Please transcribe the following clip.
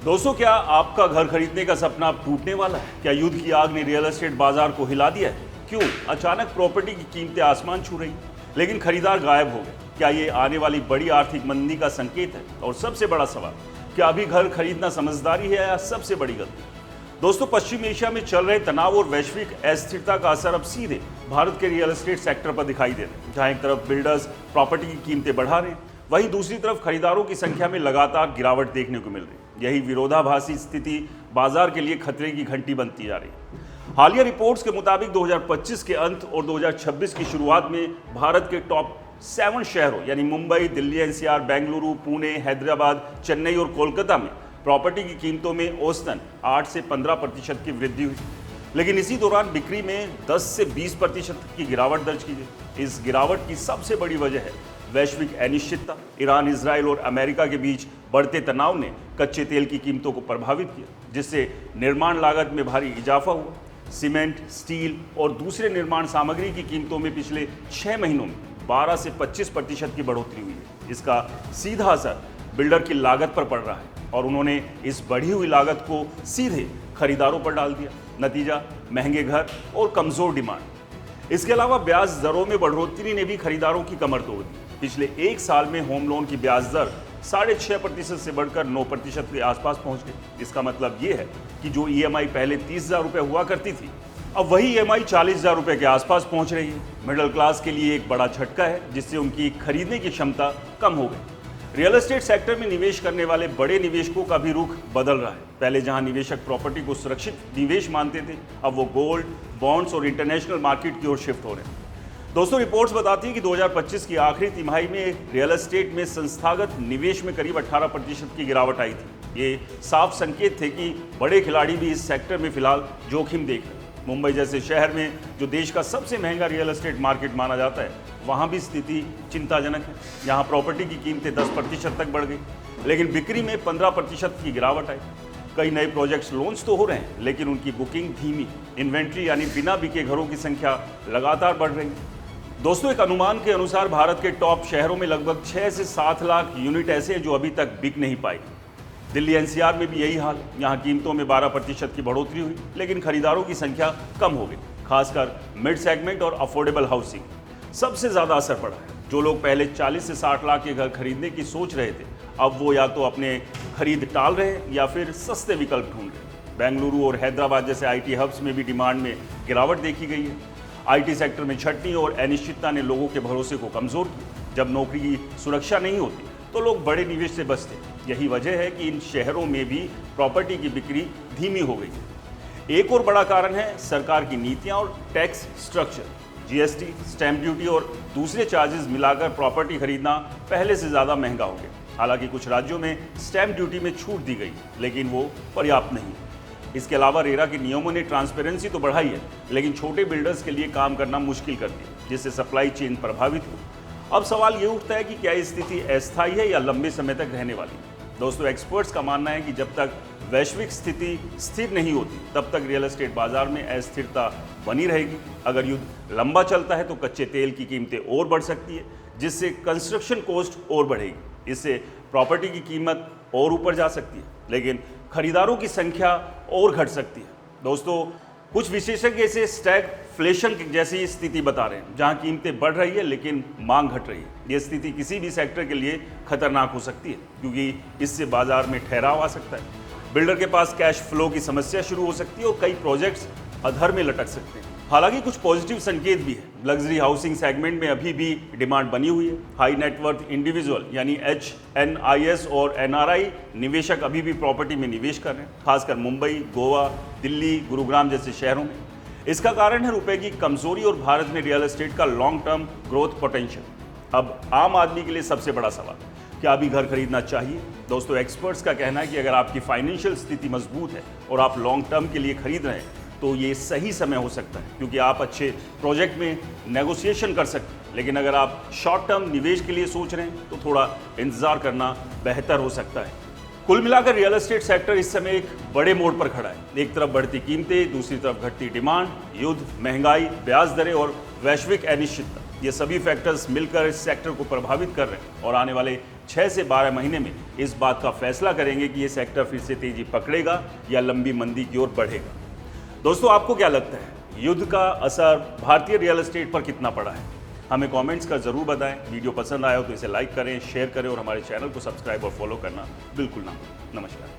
दोस्तों, क्या आपका घर खरीदने का सपना अब टूटने वाला है? क्या युद्ध की आग ने रियल एस्टेट बाजार को हिला दिया है? क्यों अचानक प्रॉपर्टी की कीमतें आसमान छू रही, लेकिन खरीदार गायब हो गए? क्या ये आने वाली बड़ी आर्थिक मंदी का संकेत है? और सबसे बड़ा सवाल, क्या अभी घर खरीदना समझदारी है या सबसे बड़ी गलती? दोस्तों, पश्चिम एशिया में चल रहे तनाव और वैश्विक अस्थिरता का असर अब सीधे भारत के रियल एस्टेट सेक्टर पर दिखाई दे रहा है। जहां एक तरफ बिल्डर्स प्रॉपर्टी की कीमतें बढ़ा रहे हैं, वहीं दूसरी तरफ खरीदारों की संख्या में लगातार गिरावट देखने को मिल रही है। यही विरोधाभासी स्थिति बाजार के लिए खतरे की घंटी बनती जा रही है। हालिया रिपोर्ट्स के मुताबिक 2025 के अंत और 2026 की शुरुआत में भारत के टॉप 7 शहरों यानी मुंबई, दिल्ली एनसीआर, बेंगलुरु, पुणे, हैदराबाद, चेन्नई और कोलकाता में प्रॉपर्टी की कीमतों में औसतन 8 से 15% की वृद्धि हुई। लेकिन इसी दौरान बिक्री में 10 से 20% की गिरावट दर्ज की गई। इस गिरावट की सबसे बड़ी वजह है वैश्विक अनिश्चितता। ईरान, इजराइल और अमेरिका के बीच बढ़ते तनाव ने कच्चे तेल की कीमतों को प्रभावित किया, जिससे निर्माण लागत में भारी इजाफा हुआ। सीमेंट, स्टील और दूसरे निर्माण सामग्री की कीमतों में पिछले 6 महीनों में 12 से 25% की बढ़ोतरी हुई है। इसका सीधा असर बिल्डर की लागत पर पड़ रहा है और उन्होंने इस बढ़ी हुई लागत को सीधे खरीदारों पर डाल दिया। नतीजा, महंगे घर और कमजोर डिमांड। इसके अलावा ब्याज दरों में बढ़ोतरी ने भी खरीदारों की कमर तोड़ दी। पिछले 1 साल में होम लोन की ब्याज दर 6.5% से बढ़कर 9% के आसपास पहुंच गई। इसका मतलब ये है कि जो ईएमआई पहले 30,000 रुपये हुआ करती थी, अब वही ईएमआई 40,000 रुपये के आसपास पहुंच रही है। मिडिल क्लास के लिए एक बड़ा झटका है, जिससे उनकी खरीदने की क्षमता कम हो गई। रियल एस्टेट सेक्टर में निवेश करने वाले बड़े निवेशकों का भी रुख बदल रहा है। पहले जहां निवेशक प्रॉपर्टी को सुरक्षित निवेश मानते थे, अब वो गोल्ड, बॉन्ड्स और इंटरनेशनल मार्केट की ओर शिफ्ट हो रहे हैं। दोस्तों, रिपोर्ट्स बताती हैं कि 2025 की आखिरी तिमाही में रियल एस्टेट में संस्थागत निवेश में करीब 18% की गिरावट आई थी। ये साफ संकेत थे कि बड़े खिलाड़ी भी इस सेक्टर में फिलहाल जोखिम देख रहे हैं। मुंबई जैसे शहर में, जो देश का सबसे महंगा रियल एस्टेट मार्केट माना जाता है, वहाँ भी स्थिति चिंताजनक है। यहाँ प्रॉपर्टी की कीमतें 10% तक बढ़ गई, लेकिन बिक्री में 15% की गिरावट आई। कई नए प्रोजेक्ट्स लॉन्च तो हो रहे हैं, लेकिन उनकी बुकिंग धीमी। इन्वेंट्री यानी बिना बिके घरों की संख्या लगातार बढ़ रही है। दोस्तों, एक अनुमान के अनुसार भारत के टॉप शहरों में लगभग 6 से 7 लाख यूनिट ऐसे हैं जो अभी तक बिक नहीं पाई। दिल्ली एनसीआर में भी यही हाल है। यहाँ कीमतों में 12% की बढ़ोतरी हुई, लेकिन खरीदारों की संख्या कम हो गई। खासकर मिड सेगमेंट और अफोर्डेबल हाउसिंग सबसे ज़्यादा असर पड़ा है। जो लोग पहले 40 से 60 लाख के घर खरीदने की सोच रहे थे, अब वो या तो अपने खरीद टाल रहे हैं या फिर सस्ते विकल्प ढूंढ रहे हैं। बेंगलुरु और हैदराबाद जैसे IT हब्स में भी डिमांड में गिरावट देखी गई है। IT सेक्टर में छटनी और अनिश्चितता ने लोगों के भरोसे को कमजोर किया। जब नौकरी की सुरक्षा नहीं होती, तो लोग बड़े निवेश से बचते। यही वजह है कि इन शहरों में भी प्रॉपर्टी की बिक्री धीमी हो गई है। एक और बड़ा कारण है सरकार की नीतियां और tax structure. GST, stamp duty और दूसरे चार्जेस मिलाकर प्रॉपर्टी खरीदना पहले से ज़्यादा महंगा हो गया। हालांकि कुछ राज्यों में स्टैंप ड्यूटी में छूट दी गई, लेकिन वो पर्याप्त नहीं। इसके अलावा रेरा के नियमों ने ट्रांसपेरेंसी तो बढ़ाई है, लेकिन छोटे बिल्डर्स के लिए काम करना मुश्किल कर दिया, जिससे सप्लाई चेन प्रभावित हो। अब सवाल ये उठता है कि क्या ये स्थिति अस्थायी है या लंबे समय तक रहने वाली है? दोस्तों, एक्सपर्ट्स का मानना है कि जब तक वैश्विक स्थिति स्थिर नहीं होती, तब तक रियल एस्टेट बाजार में अस्थिरता बनी रहेगी। अगर युद्ध लंबा चलता है तो कच्चे तेल की कीमतें और बढ़ सकती है, जिससे कंस्ट्रक्शन कॉस्ट और बढ़ेगी। इससे प्रॉपर्टी की कीमत और ऊपर जा सकती है, लेकिन खरीदारों की संख्या और घट सकती है। दोस्तों, कुछ विशेषज्ञ इसे स्टैगफ्लेशन जैसी स्थिति बता रहे हैं, जहां कीमतें बढ़ रही है लेकिन मांग घट रही है। यह स्थिति किसी भी सेक्टर के लिए खतरनाक हो सकती है, क्योंकि इससे बाजार में ठहराव आ सकता है, बिल्डर के पास कैश फ्लो की समस्या शुरू हो सकती है और कई प्रोजेक्ट्स अधर में लटक सकते हैं। हालांकि कुछ पॉजिटिव संकेत भी है। लग्जरी हाउसिंग सेगमेंट में अभी भी डिमांड बनी हुई है। हाई नेटवर्थ इंडिविजुअल यानी HNIS और NRI निवेशक अभी भी प्रॉपर्टी में निवेश कर रहे हैं, खासकर मुंबई, गोवा, दिल्ली, गुरुग्राम जैसे शहरों में। इसका कारण है रुपए की कमजोरी और भारत में रियल एस्टेट का लॉन्ग टर्म ग्रोथ पोटेंशियल। अब आम आदमी के लिए सबसे बड़ा सवाल, क्या अभी घर खरीदना चाहिए? दोस्तों, एक्सपर्ट्स का कहना है कि अगर आपकी फाइनेंशियल स्थिति मजबूत है और आप लॉन्ग टर्म के लिए खरीद रहे हैं, तो ये सही समय हो सकता है, क्योंकि आप अच्छे प्रोजेक्ट में नेगोशिएशन कर सकते हैं। लेकिन अगर आप शॉर्ट टर्म निवेश के लिए सोच रहे हैं, तो थोड़ा इंतजार करना बेहतर हो सकता है। कुल मिलाकर रियल एस्टेट सेक्टर इस समय एक बड़े मोड़ पर खड़ा है। एक तरफ बढ़ती कीमतें, दूसरी तरफ घटती डिमांड, युद्ध, महंगाई, ब्याज दरें और वैश्विक अनिश्चितता, ये सभी फैक्टर्स मिलकर इस सेक्टर को प्रभावित कर रहे हैं और आने वाले 6 से 12 महीने में इस बात का फैसला करेंगे कि ये सेक्टर फिर से तेजी पकड़ेगा या लंबी मंदी की ओर बढ़ेगा। दोस्तों, आपको क्या लगता है, युद्ध का असर भारतीय रियल एस्टेट पर कितना पड़ा है? हमें कमेंट्स कर जरूर बताएं। वीडियो पसंद आया हो तो इसे लाइक करें, शेयर करें और हमारे चैनल को सब्सक्राइब और फॉलो करना बिल्कुल ना भूलें। नमस्कार।